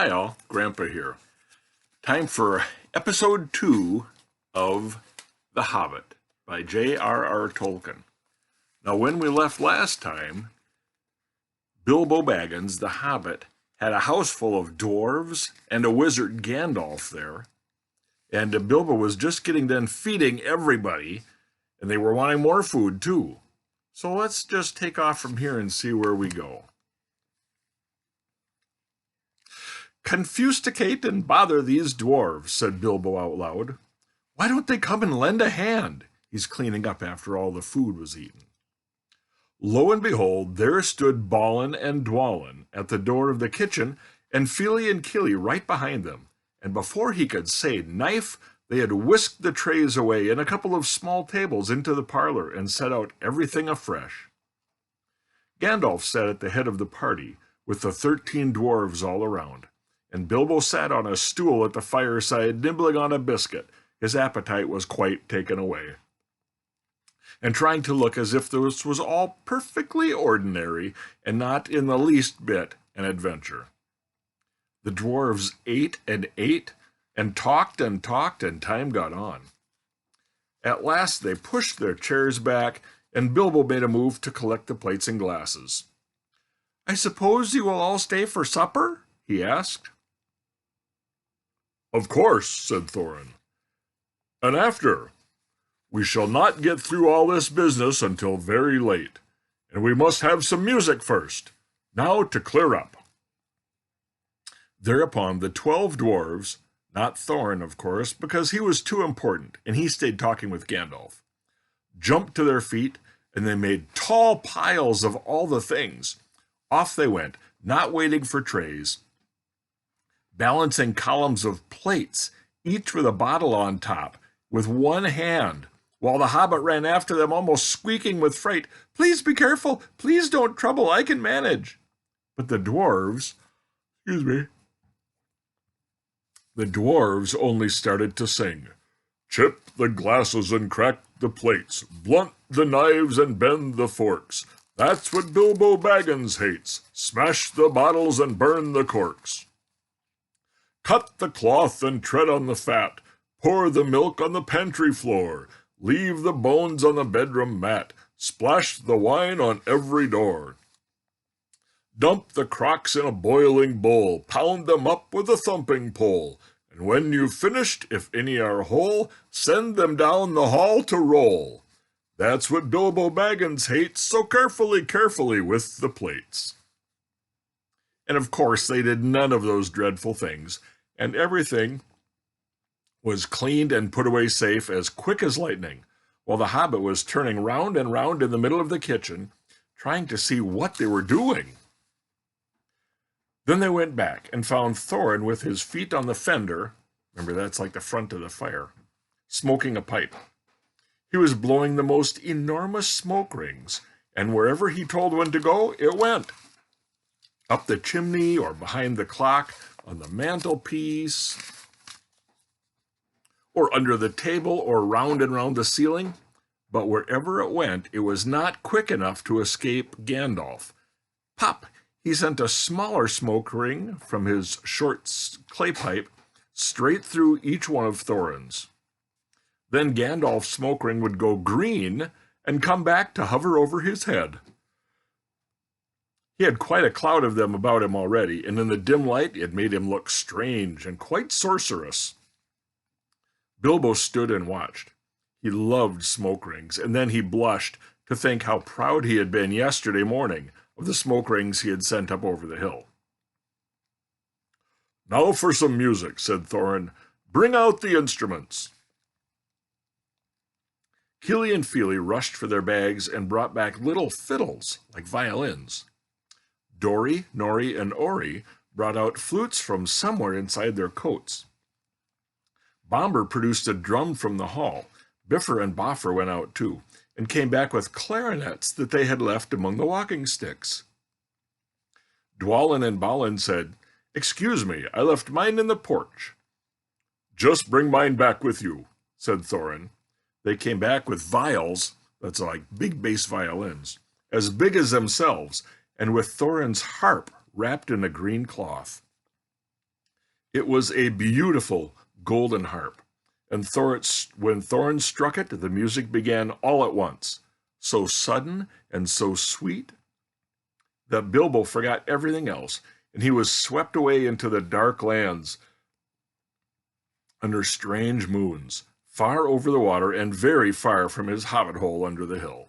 Hi all, Grandpa here. Time for episode 2 of The Hobbit by J.R.R. Tolkien. Now when we left last time, Bilbo Baggins, the Hobbit, had a house full of dwarves and a wizard Gandalf there. And Bilbo was just getting done feeding everybody, and they were wanting more food too. So let's just take off from here and see where we go. "Confusticate and bother these dwarves," said Bilbo out loud. "Why don't they come and lend a hand?" He's cleaning up after all the food was eaten. Lo and behold, there stood Balin and Dwalin at the door of the kitchen, and Fili and Kili right behind them. And before he could say knife, they had whisked the trays away and a couple of small tables into the parlor and set out everything afresh. Gandalf sat at the head of the party, with the 13 dwarves all around, and Bilbo sat on a stool at the fireside nibbling on a biscuit. His appetite was quite taken away, and trying to look as if this was all perfectly ordinary and not in the least bit an adventure. The dwarves ate and talked and time got on. At last they pushed their chairs back, and Bilbo made a move to collect the plates and glasses. "I suppose you will all stay for supper?" he asked. "Of course," said Thorin. "And after. We shall not get through all this business until very late, and we must have some music first. Now to clear up." Thereupon the 12 dwarves, not Thorin, of course, because he was too important, and he stayed talking with Gandalf, jumped to their feet, and they made tall piles of all the things. Off they went, not waiting for trays, balancing columns of plates, each with a bottle on top, with one hand, while the Hobbit ran after them, almost squeaking with fright. "Please be careful! Please don't trouble! I can manage!" But the dwarves only started to sing. "Chip the glasses and crack the plates, blunt the knives and bend the forks. That's what Bilbo Baggins hates. Smash the bottles and burn the corks. Cut the cloth and tread on the fat. Pour the milk on the pantry floor. Leave the bones on the bedroom mat. Splash the wine on every door. Dump the crocks in a boiling bowl. Pound them up with a thumping pole. And when you've finished, if any are whole, send them down the hall to roll. That's what Bilbo Baggins hates, so carefully with the plates." And of course they did none of those dreadful things, and everything was cleaned and put away safe as quick as lightning, while the Hobbit was turning round and round in the middle of the kitchen, trying to see what they were doing. Then they went back and found Thorin with his feet on the fender, remember that's like the front of the fire, smoking a pipe. He was blowing the most enormous smoke rings, and wherever he told one to go, it went. Up the chimney or behind the clock, on the mantelpiece, or under the table or round and round the ceiling. But wherever it went, it was not quick enough to escape Gandalf. Pop! He sent a smaller smoke ring from his short clay pipe straight through each one of Thorin's. Then Gandalf's smoke ring would go green and come back to hover over his head. He had quite a cloud of them about him already, and in the dim light it made him look strange and quite sorcerous. Bilbo stood and watched. He loved smoke rings, and then he blushed to think how proud he had been yesterday morning of the smoke rings he had sent up over the hill. "Now for some music," said Thorin. "Bring out the instruments." Kili and Fili rushed for their bags and brought back little fiddles, like violins. Dori, Nori, and Ori brought out flutes from somewhere inside their coats. Bomber produced a drum from the hall. Biffer and Boffer went out too, and came back with clarinets that they had left among the walking sticks. Dwalin and Balin said, "Excuse me, I left mine in the porch." "Just bring mine back with you," said Thorin. They came back with viols, that's like big bass violins, as big as themselves, and with Thorin's harp wrapped in a green cloth. It was a beautiful golden harp, and when Thorin struck it, the music began all at once, so sudden and so sweet that Bilbo forgot everything else, and he was swept away into the dark lands under strange moons, far over the water and very far from his hobbit hole under the hill.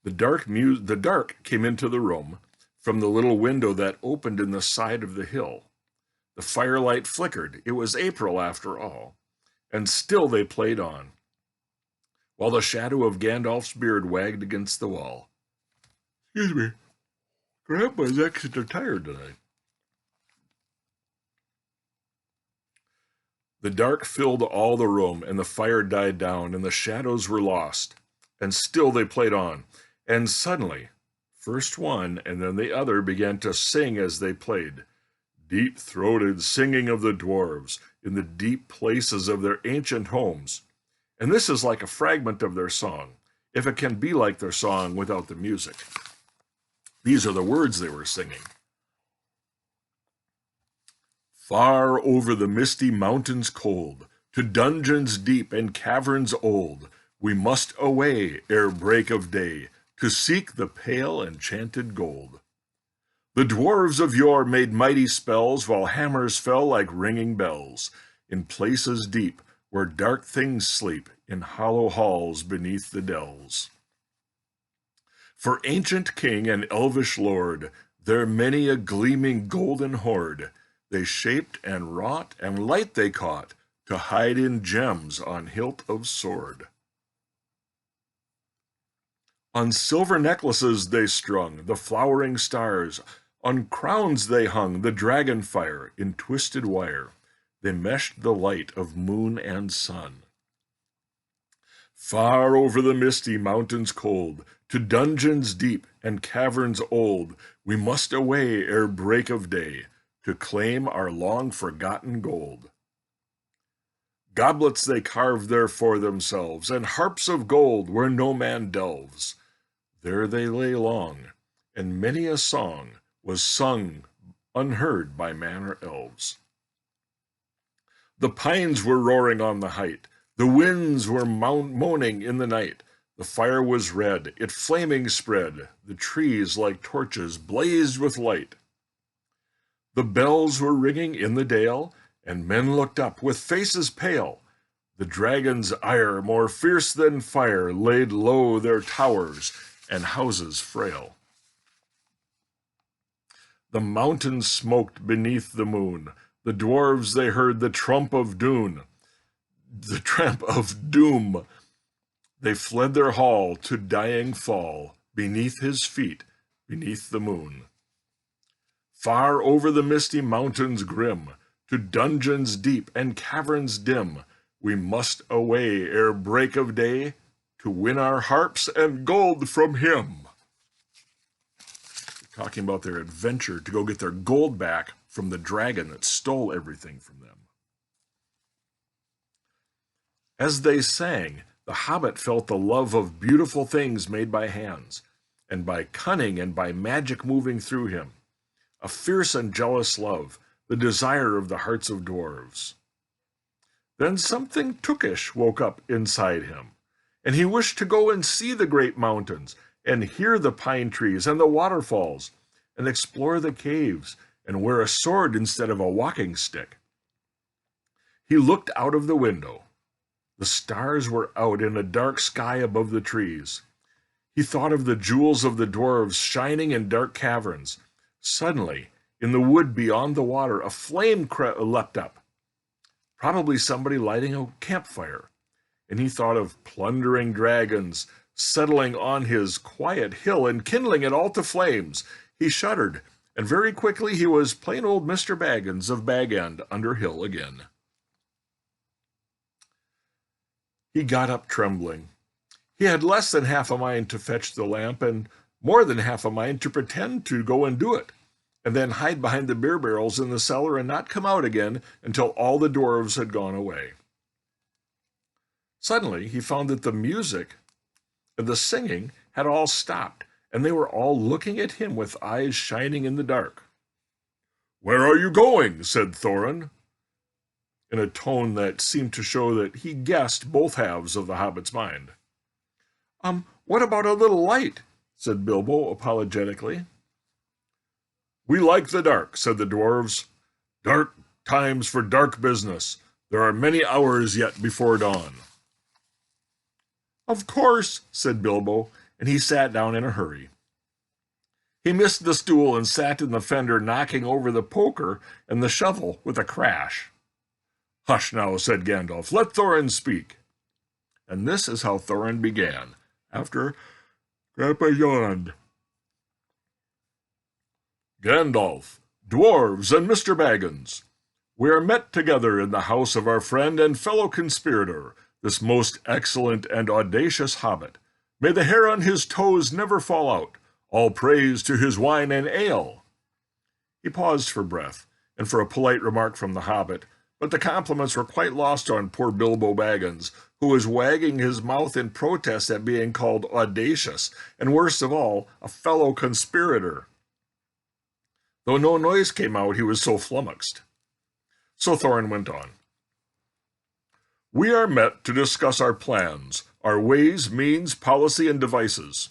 The dark came into the room from the little window that opened in the side of the hill. The firelight flickered. It was April after all, and still they played on, while the shadow of Gandalf's beard wagged against the wall. Excuse me, Grandpa's extra tired tonight. The dark filled all the room, and the fire died down, and the shadows were lost, and still they played on. And suddenly, first one and then the other began to sing as they played, deep-throated singing of the dwarves in the deep places of their ancient homes. And this is like a fragment of their song, if it can be like their song without the music. These are the words they were singing. Far over the misty mountains cold, to dungeons deep and caverns old, we must away ere break of day, to seek the pale enchanted gold. The dwarves of yore made mighty spells, while hammers fell like ringing bells, in places deep where dark things sleep, in hollow halls beneath the dells. For ancient king and elvish lord, there many a gleaming golden hoard, they shaped and wrought, and light they caught, to hide in gems on hilt of sword. On silver necklaces they strung the flowering stars, on crowns they hung the dragon fire in twisted wire, they meshed the light of moon and sun. Far over the misty mountains cold, to dungeons deep and caverns old, we must away ere break of day, to claim our long-forgotten gold. Goblets they carved there for themselves, and harps of gold where no man delves. There they lay long, and many a song was sung unheard by man or elves. The pines were roaring on the height, the winds were moaning in the night, the fire was red, it flaming spread, the trees like torches blazed with light. The bells were ringing in the dale, and men looked up with faces pale. The dragon's ire, more fierce than fire, laid low their towers and houses frail. The mountains smoked beneath the moon. The dwarves they heard the tramp of doom. They fled their hall to dying fall, beneath his feet, beneath the moon. Far over the misty mountains grim, to dungeons deep and caverns dim, we must away ere break of day, to win our harps and gold from him. They're talking about their adventure to go get their gold back from the dragon that stole everything from them. As they sang, the hobbit felt the love of beautiful things made by hands, and by cunning and by magic moving through him. A fierce and jealous love, the desire of the hearts of dwarves. Then something tookish woke up inside him, and he wished to go and see the great mountains, and hear the pine trees and the waterfalls, and explore the caves, and wear a sword instead of a walking stick. He looked out of the window. The stars were out in a dark sky above the trees. He thought of the jewels of the dwarves shining in dark caverns. Suddenly, in the wood beyond the water, a flame leapt up. Probably somebody lighting a campfire. And he thought of plundering dragons settling on his quiet hill and kindling it all to flames. He shuddered, and very quickly he was plain old Mr. Baggins of Bag End under hill again. He got up trembling. He had less than half a mind to fetch the lamp, and more than half a mind to pretend to go and do it, and then hide behind the beer barrels in the cellar and not come out again until all the dwarves had gone away. Suddenly, he found that the music and the singing had all stopped, and they were all looking at him with eyes shining in the dark. "Where are you going?" said Thorin, in a tone that seemed to show that he guessed both halves of the hobbit's mind. What about a little light?" said Bilbo apologetically. "We like the dark," said the dwarves. "Dark times for dark business. There are many hours yet before dawn." "Of course," said Bilbo, and he sat down in a hurry. He missed the stool and sat in the fender, knocking over the poker and the shovel with a crash. "Hush now," said Gandalf. "Let Thorin speak." And this is how Thorin began, after Grandpa yawned. "Gandalf, dwarves, and Mr. Baggins, we are met together in the house of our friend and fellow conspirator, this most excellent and audacious hobbit. May the hair on his toes never fall out. All praise to his wine and ale." He paused for breath, and for a polite remark from the hobbit, but the compliments were quite lost on poor Bilbo Baggins, who was wagging his mouth in protest at being called audacious, and worst of all, a fellow conspirator. Though no noise came out, he was so flummoxed. So Thorin went on. "We are met to discuss our plans, our ways, means, policy, and devices.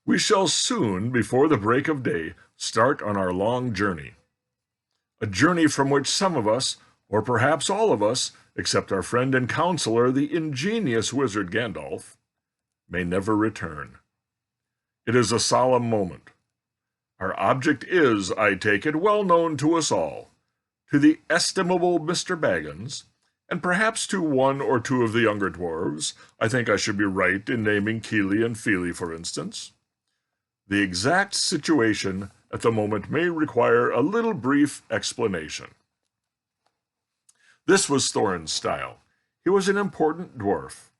We shall soon, before the break of day, start on our long journey. A journey from which some of us, or perhaps all of us, except our friend and counselor, the ingenious wizard Gandalf, may never return. It is a solemn moment. Our object is, I take it, well known to us all. To the estimable Mr. Baggins, and perhaps to one or two of the younger dwarves, I think I should be right in naming Keely and Feely, for instance. The exact situation at the moment may require a little brief explanation." This was Thorin's style. He was an important dwarf.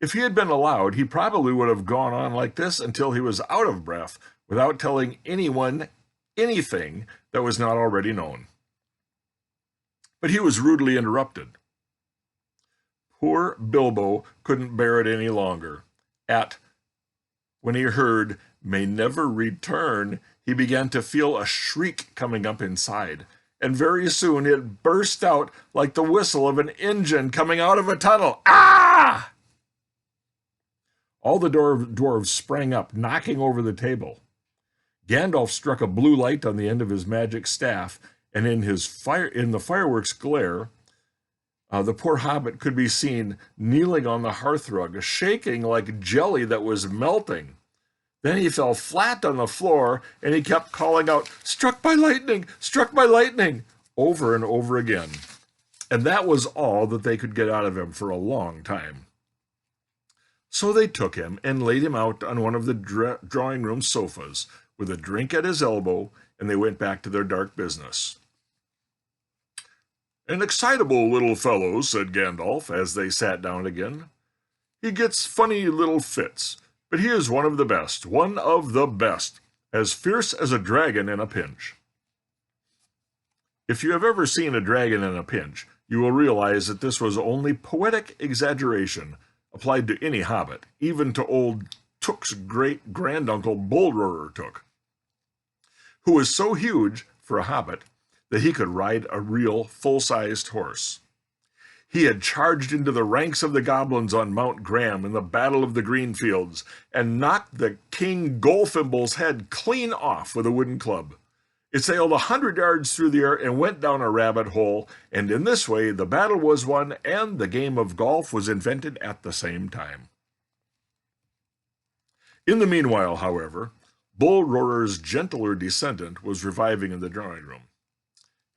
If he had been allowed, he probably would have gone on like this until he was out of breath, without telling anyone anything that was not already known. But he was rudely interrupted. Poor Bilbo couldn't bear it any longer. When he heard "may never return," he began to feel a shriek coming up inside, and very soon it burst out like the whistle of an engine coming out of a tunnel. "Ah!" All the dwarves sprang up, knocking over the table. Gandalf struck a blue light on the end of his magic staff, and in the fireworks glare, the poor hobbit could be seen kneeling on the hearthrug, shaking like jelly that was melting. Then he fell flat on the floor, and he kept calling out, "Struck by lightning! Struck by lightning!" over and over again. And that was all that they could get out of him for a long time. So they took him and laid him out on one of the drawing room sofas, with a drink at his elbow, and they went back to their dark business. "An excitable little fellow," said Gandalf, as they sat down again. "He gets funny little fits, but he is one of the best, as fierce as a dragon in a pinch." If you have ever seen a dragon in a pinch, you will realize that this was only poetic exaggeration applied to any hobbit, even to old Took's great-granduncle Bullroarer Took, who was so huge for a hobbit that he could ride a real full-sized horse. He had charged into the ranks of the goblins on Mount Graham in the Battle of the Greenfields and knocked the King Golfimble's head clean off with a wooden club. It sailed 100 yards through the air and went down a rabbit hole, and in this way the battle was won and the game of golf was invented at the same time. In the meanwhile, however, Bullroarer's gentler descendant was reviving in the drawing room.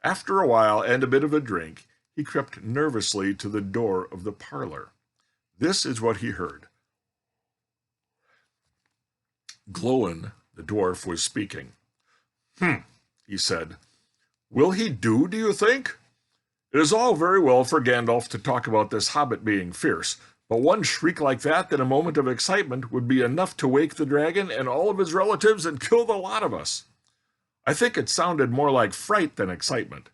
After a while and a bit of a drink, he crept nervously to the door of the parlor. This is what he heard. Glóin, the dwarf, was speaking. He said. "Will he do you think? It is all very well for Gandalf to talk about this hobbit being fierce, but one shriek like that in a moment of excitement would be enough to wake the dragon and all of his relatives and kill the lot of us. I think it sounded more like fright than excitement.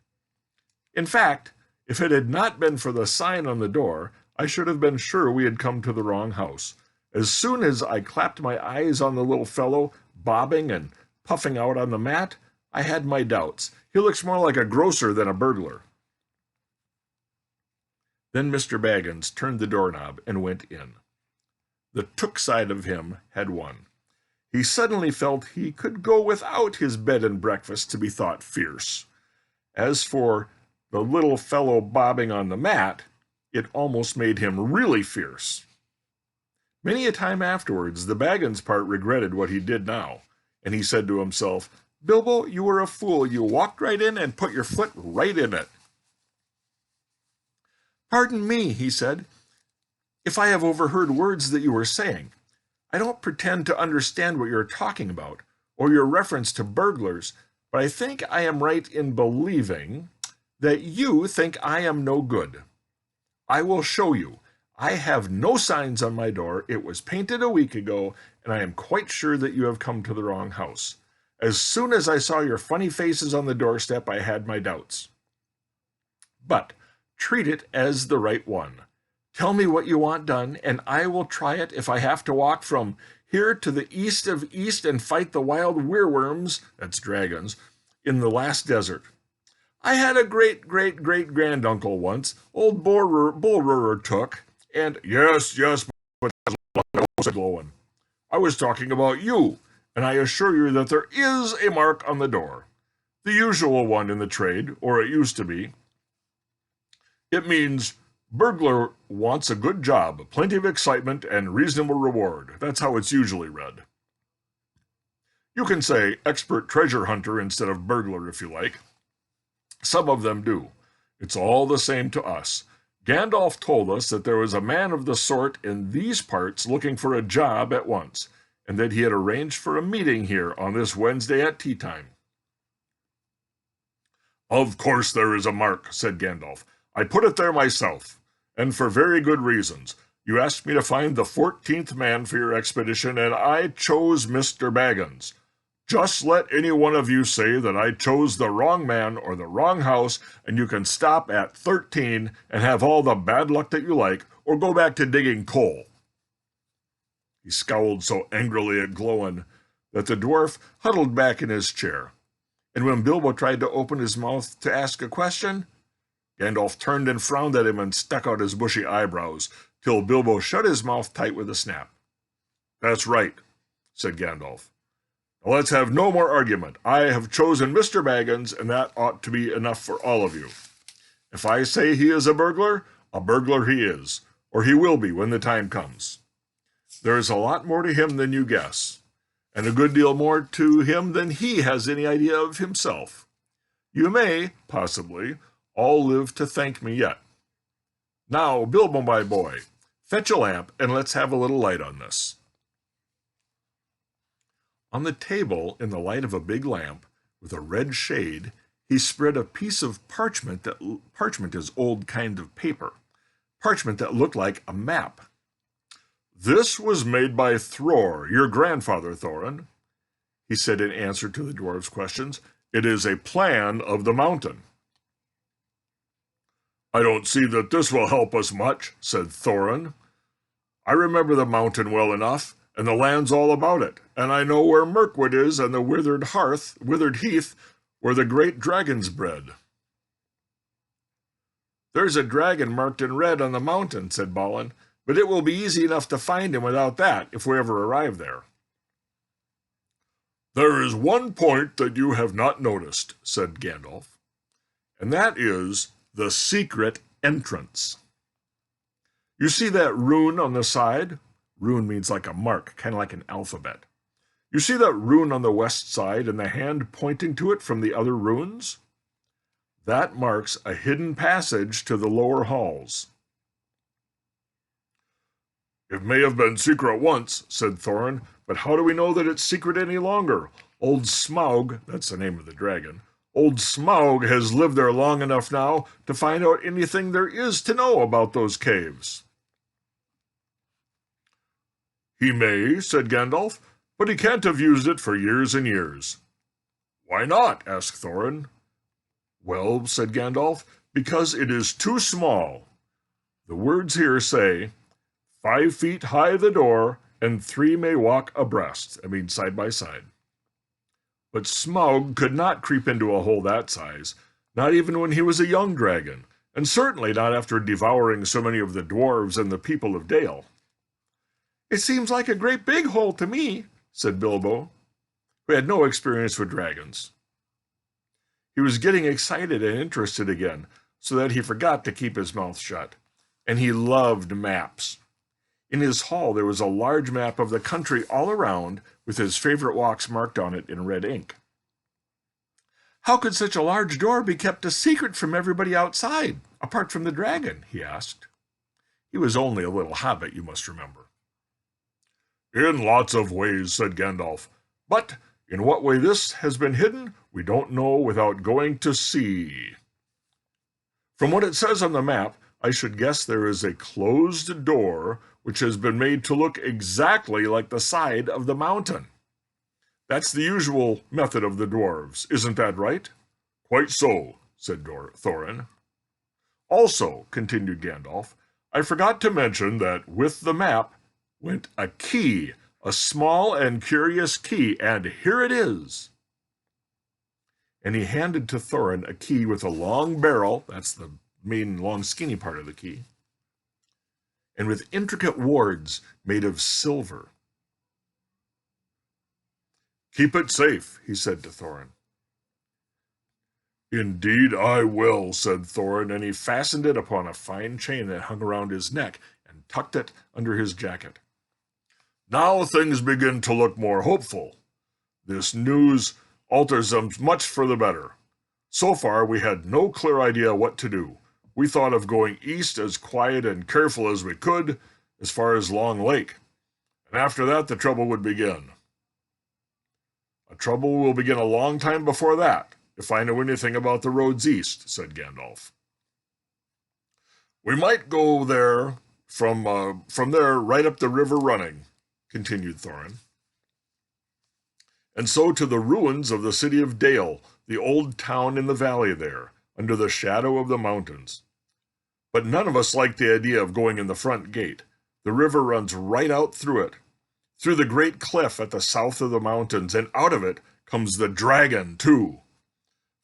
In fact, if it had not been for the sign on the door, I should have been sure we had come to the wrong house. As soon as I clapped my eyes on the little fellow, bobbing and puffing out on the mat, I had my doubts. He looks more like a grocer than a burglar." Then Mr. Baggins turned the doorknob and went in. The took side of him had won. He suddenly felt he could go without his bed and breakfast to be thought fierce. As for the little fellow bobbing on the mat, it almost made him really fierce. Many a time afterwards, the Baggins part regretted what he did now, and he said to himself, "Bilbo, you were a fool. You walked right in and put your foot right in it." "Pardon me," he said, "if I have overheard words that you were saying. I don't pretend to understand what you're talking about, or your reference to burglars, but I think I am right in believing that you think I am no good. I will show you. I have no signs on my door. It was painted a week ago, and I am quite sure that you have come to the wrong house. As soon as I saw your funny faces on the doorstep, I had my doubts. But treat it as the right one. Tell me what you want done, and I will try it if I have to walk from here to the east of east and fight the wild weirworms, that's dragons, in the last desert. I had a great-great-great-granduncle once, old Bull took, and—" "Yes, but said Lowen. I was talking about you, and I assure you that there is a mark on the door. The usual one in the trade, or it used to be. It means burglar wants a good job, plenty of excitement, and reasonable reward. That's how it's usually read. You can say expert treasure hunter instead of burglar if you like. Some of them do. It's all the same to us. Gandalf told us that there was a man of the sort in these parts looking for a job at once, and that he had arranged for a meeting here on this Wednesday at tea time." "Of course there is a mark," said Gandalf. "I put it there myself, and for very good reasons. You asked me to find the 14th man for your expedition, and I chose Mr. Baggins. Just let any one of you say that I chose the wrong man or the wrong house, and you can stop at 13 and have all the bad luck that you like, or go back to digging coal." He scowled so angrily at Glóin that the dwarf huddled back in his chair, and when Bilbo tried to open his mouth to ask a question, Gandalf turned and frowned at him and stuck out his bushy eyebrows, till Bilbo shut his mouth tight with a snap. "That's right," said Gandalf. "Now let's have no more argument. I have chosen Mr. Baggins, and that ought to be enough for all of you. If I say he is a burglar he is, or he will be when the time comes. There is a lot more to him than you guess, and a good deal more to him than he has any idea of himself. You may, possibly, all live to thank me yet. Now, Bilbo, my boy, fetch a lamp, and let's have a little light on this." On the table, in the light of a big lamp, with a red shade, he spread a piece of parchment is old kind of paper, parchment that looked like a map. "This was made by Thror, your grandfather, Thorin," he said in answer to the dwarf's questions. "It is a plan of the mountain." "I don't see that this will help us much," said Thorin. "I remember the mountain well enough, and the land's all about it, and I know where Mirkwood is and the withered heath where the great dragon's bred." "There's a dragon marked in red on the mountain," said Balin, "but it will be easy enough to find him without that, if we ever arrive there." "There is one point that you have not noticed," said Gandalf, "and that is the secret entrance. You see that rune on the side? Rune means like a mark, kind of like an alphabet. You see that rune on the west side and the hand pointing to it from the other runes? That marks a hidden passage to the lower halls." "It may have been secret once," said Thorin, "but how do we know that it's secret any longer? Old Smaug, that's the name of the dragon, old Smaug has lived there long enough now to find out anything there is to know about those caves." "He may," said Gandalf, "but he can't have used it for years and years." "Why not?" asked Thorin. "Well," said Gandalf, "because it is too small. The words here say, 5 feet high the door, and 3 may walk abreast," I mean side by side. But Smaug could not creep into a hole that size, not even when he was a young dragon, and certainly not after devouring so many of the dwarves and the people of Dale. "It seems like a great big hole to me," said Bilbo, who had no experience with dragons. He was getting excited and interested again, so that he forgot to keep his mouth shut, and he loved maps. In his hall there was a large map of the country all around, with his favorite walks marked on it in red ink. "How could such a large door be kept a secret from everybody outside, apart from the dragon?" he asked. He was only a little hobbit, you must remember. "In lots of ways," said Gandalf, "but in what way this has been hidden, we don't know without going to see. From what it says on the map, I should guess there is a closed door which has been made to look exactly like the side of the mountain. That's the usual method of the dwarves, isn't that right?" "Quite so," said Thorin. "Also," continued Gandalf, "I forgot to mention that with the map went a key, a small and curious key, and here it is." And he handed to Thorin a key with a long barrel, that's the main long skinny part of the key, and with intricate wards made of silver. "Keep it safe," he said to Thorin. "Indeed I will," said Thorin, and he fastened it upon a fine chain that hung around his neck and tucked it under his jacket. "Now things begin to look more hopeful. This news alters them much for the better. So far we had no clear idea what to do. We thought of going east as quiet and careful as we could, as far as Long Lake, and after that the trouble would begin. "A trouble will begin a long time before that, if I know anything about the roads east," said Gandalf. "We might go there from there right up the river running," continued Thorin. "And so to the ruins of the city of Dale, the old town in the valley there, under the shadow of the mountains. But none of us like the idea of going in the front gate. The river runs right out through it, through the great cliff at the south of the mountains, and out of it comes the dragon, too.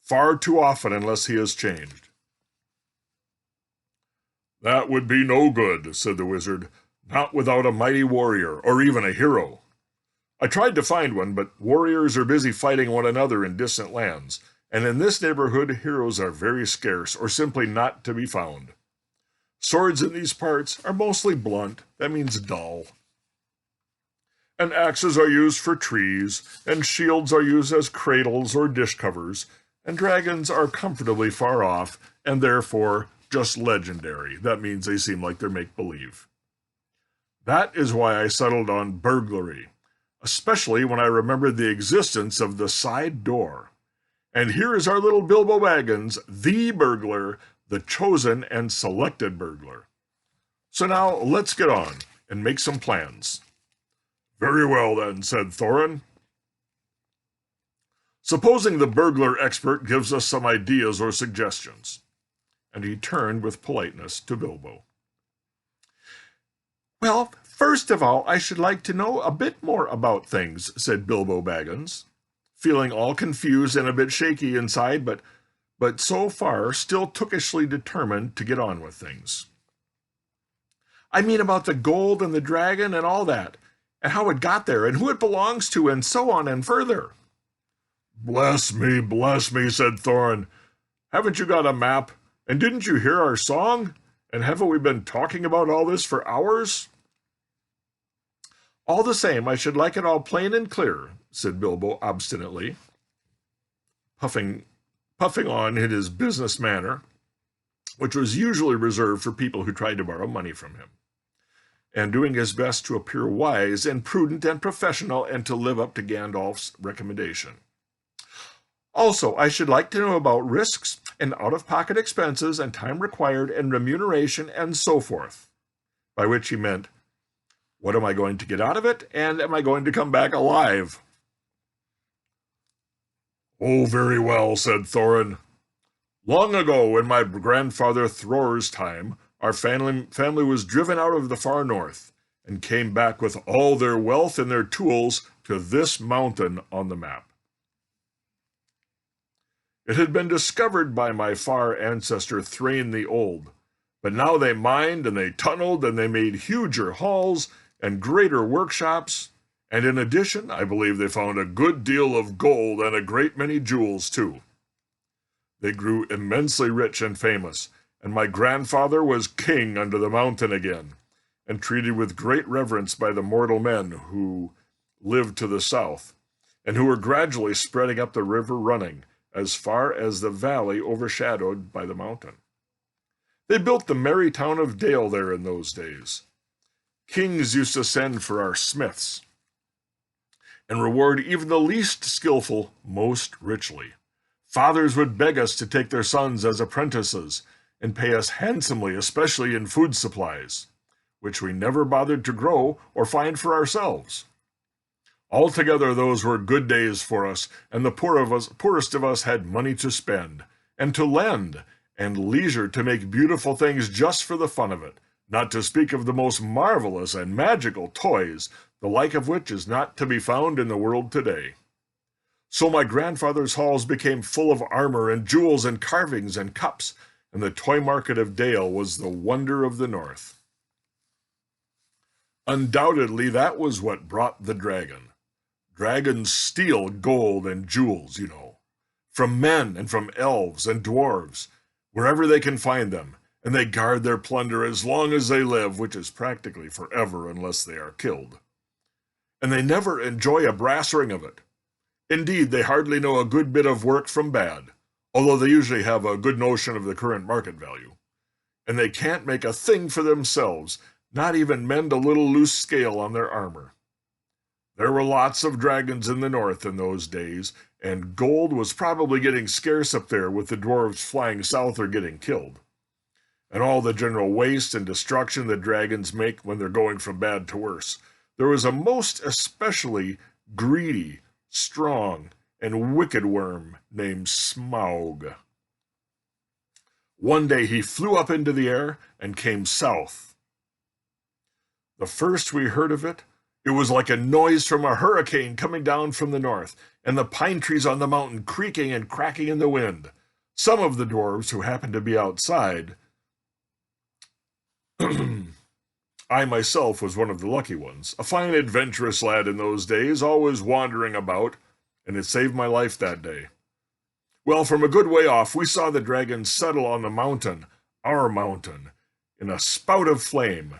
Far too often unless he has changed." "That would be no good," said the wizard, "not without a mighty warrior, or even a hero. I tried to find one, but warriors are busy fighting one another in distant lands, and in this neighborhood heroes are very scarce, or simply not to be found. Swords in these parts are mostly blunt, that means dull. And axes are used for trees, and shields are used as cradles or dish covers, and dragons are comfortably far off, and therefore just legendary. That means they seem like they're make-believe. That is why I settled on burglary, especially when I remembered the existence of the side door. And here is our little Bilbo Baggins, the burglar, the chosen and selected burglar. So now let's get on and make some plans." "Very well then," said Thorin. "Supposing the burglar expert gives us some ideas or suggestions." And he turned with politeness to Bilbo. "Well, first of all, I should like to know a bit more about things," said Bilbo Baggins, feeling all confused and a bit shaky inside, but so far still tookishly determined to get on with things. "I mean about the gold and the dragon and all that, and how it got there, and who it belongs to, and so on and further." Bless me," said Thorin. "Haven't you got a map? And didn't you hear our song? And haven't we been talking about all this for hours?" "All the same, I should like it all plain and clear," said Bilbo obstinately, puffing on in his business manner, which was usually reserved for people who tried to borrow money from him, and doing his best to appear wise and prudent and professional and to live up to Gandalf's recommendation. "Also, I should like to know about risks and out-of-pocket expenses and time required and remuneration and so forth," by which he meant, what am I going to get out of it, and am I going to come back alive? "Oh, very well," said Thorin. "Long ago, in my grandfather Thror's time, our family was driven out of the far north, and came back with all their wealth and their tools to this mountain on the map. It had been discovered by my far ancestor Thrain the Old, but now they mined and they tunneled and they made huger halls and greater workshops, and in addition, I believe they found a good deal of gold and a great many jewels too. They grew immensely rich and famous, and my grandfather was king under the mountain again, and treated with great reverence by the mortal men who lived to the south, and who were gradually spreading up the river running as far as the valley overshadowed by the mountain. They built the merry town of Dale there in those days. Kings used to send for our smiths, and reward even the least skillful most richly. Fathers would beg us to take their sons as apprentices, and pay us handsomely, especially in food supplies, which we never bothered to grow or find for ourselves. Altogether, those were good days for us, and the poorest of us had money to spend, and to lend, and leisure to make beautiful things just for the fun of it, not to speak of the most marvelous and magical toys, the like of which is not to be found in the world today. So my grandfather's halls became full of armor and jewels and carvings and cups, and the toy market of Dale was the wonder of the north. Undoubtedly, that was what brought the dragon. Dragons steal gold and jewels, you know, from men and from elves and dwarves, wherever they can find them, and they guard their plunder as long as they live, which is practically forever unless they are killed. And they never enjoy a brass ring of it. Indeed, they hardly know a good bit of work from bad, although they usually have a good notion of the current market value. And they can't make a thing for themselves, not even mend a little loose scale on their armor. There were lots of dragons in the north in those days, and gold was probably getting scarce up there with the dwarves flying south or getting killed. And all the general waste and destruction the dragons make when they're going from bad to worse. There was a most especially greedy, strong, and wicked worm named Smaug. One day he flew up into the air and came south. The first we heard of it, it was like a noise from a hurricane coming down from the north, and the pine trees on the mountain creaking and cracking in the wind. Some of the dwarves who happened to be outside, I myself was one of the lucky ones, a fine adventurous lad in those days, always wandering about, and it saved my life that day. Well, from a good way off, we saw the dragon settle on the mountain, our mountain, in a spout of flame.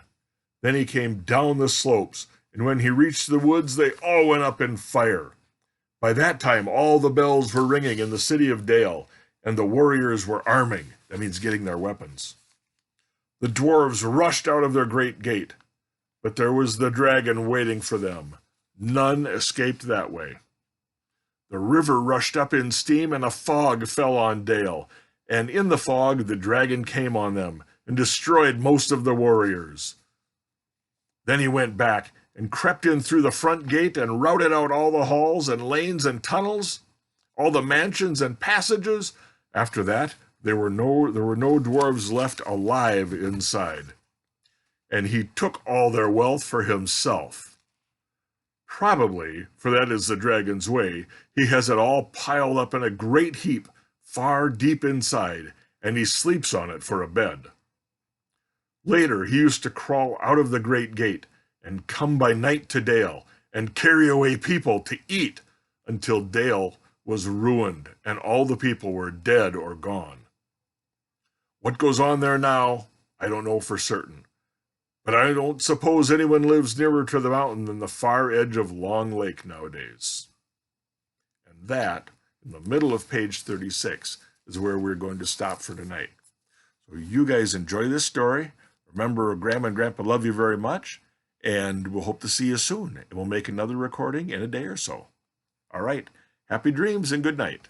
Then he came down the slopes, and when he reached the woods, they all went up in fire. By that time, all the bells were ringing in the city of Dale, and the warriors were arming. That means getting their weapons. The dwarves rushed out of their great gate, but there was the dragon waiting for them. None escaped that way. The river rushed up in steam, and a fog fell on Dale, and in the fog the dragon came on them and destroyed most of the warriors. Then he went back and crept in through the front gate and routed out all the halls and lanes and tunnels, all the mansions and passages. After that, there were no dwarves left alive inside, and he took all their wealth for himself. Probably, for that is the dragon's way, he has it all piled up in a great heap far deep inside, and he sleeps on it for a bed. Later, he used to crawl out of the great gate and come by night to Dale and carry away people to eat until Dale was ruined and all the people were dead or gone. What goes on there now, I don't know for certain, but I don't suppose anyone lives nearer to the mountain than the far edge of Long Lake nowadays. And that, in the middle of page 36, is where we're going to stop for tonight. So you guys enjoy this story. Remember, Grandma and Grandpa love you very much, and we'll hope to see you soon. And we'll make another recording in a day or so. All right. Happy dreams and good night.